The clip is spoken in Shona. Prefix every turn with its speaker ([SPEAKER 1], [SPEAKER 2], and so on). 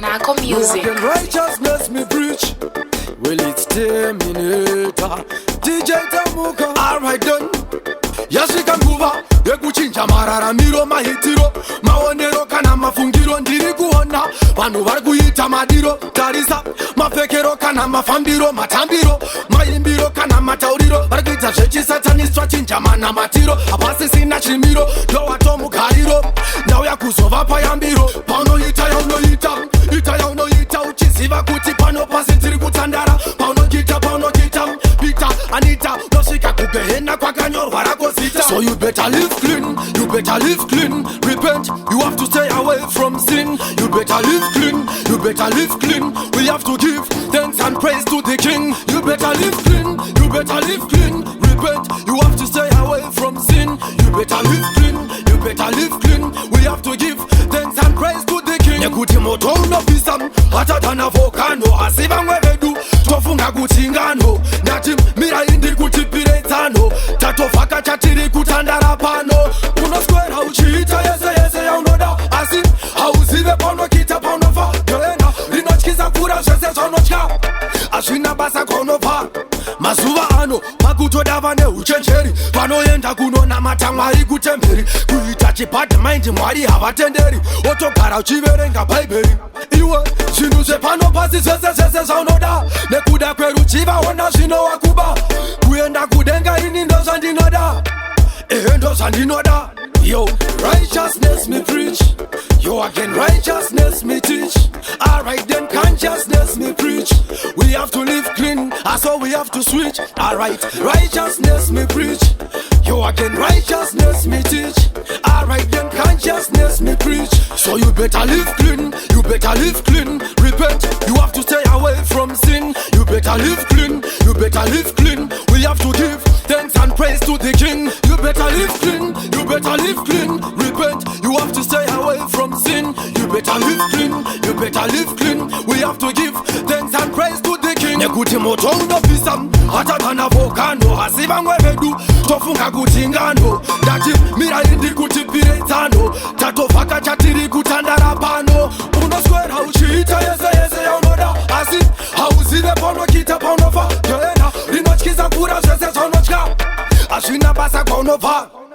[SPEAKER 1] Nako music.
[SPEAKER 2] Walking righteousness me preach. Will it terminator? DJ Tamuka. Alright done. Yashika nguva yekuchinja mararamiro mahitiro maonero kana mafungiro ndiri kuona vanhu vari kuita madiro tarisa mapfekero kana mafambiro matambiro maimbiro kana matauriro vari kuita zvechisataniswa chinjamana matiro hapasisina chimiro ndowatomugariro ndauya kuzova payambiro paunoita yaunoita ita yaunoita uchiziva kuti pano pasi tiri kutandara paunogita pita anita nosvika kugehena kwakanyorwa rako zita. So you better live clean, you better live clean. Repent, you have to stay away from sin. You better live clean, you better live clean. We have to give thanks and praise to the King. You better live clean, you better live clean. Repent, you have to stay away from sin. You better live clean, you better live clean. We have to give thanks and praise to the King. Nekuti moto unopisa hata kana volcano asi vamwe vedu tofunga kuti ngano ndati mira indiri kuti piredzano tatovhaka chatiri kutandara pano unoswera uchiita yese yaunoda asi hauzive paunokita paunofa gehena rinotyisa kura zvese zvaunotya hazvina basa kwaunobva mazuva ano pakutodava neuchenjeri panoenda kunonamata mwari kutemberi kuita chibhadhmaindi mwari havatenderi otogara uchiverenga bhaibheri iwe zvinhu zvepano pasi zvese zvaunoda nekuda kweruchivaona zvinowakuba kuenda kudenga ini ndo zvandinoda ndo zvandinoda. Yo, righteousness me preach. Yo, again, righteousness me teach. Alright then, consciousness me preach. We have to live clean, so we have to switch. Alright, righteousness me preach. Yo, again, righteousness me teach. Alright then, consciousness me preach. So you better live clean, you better live clean. Repent, you have to stay away from sin. You better live clean, you better live clean. We have to give thanks and praise to the King. You better live clean, you better live clean. Repent, you have to stay away from sin. You better live clean, you better live clean. We have to give thanks and praise to the King. Nekuti moto unopisa hata kana volcano asi vamwe vedu tofunga kuti ngano ndati mira indiri kuti piredzano tatovhaka chatiri kutandara pano unoswera uchiita yese yaunoda asi hauzive paunokita paunofa gehena rinotyisa kura zvese zvaunotya hazvina basa kwaunobva.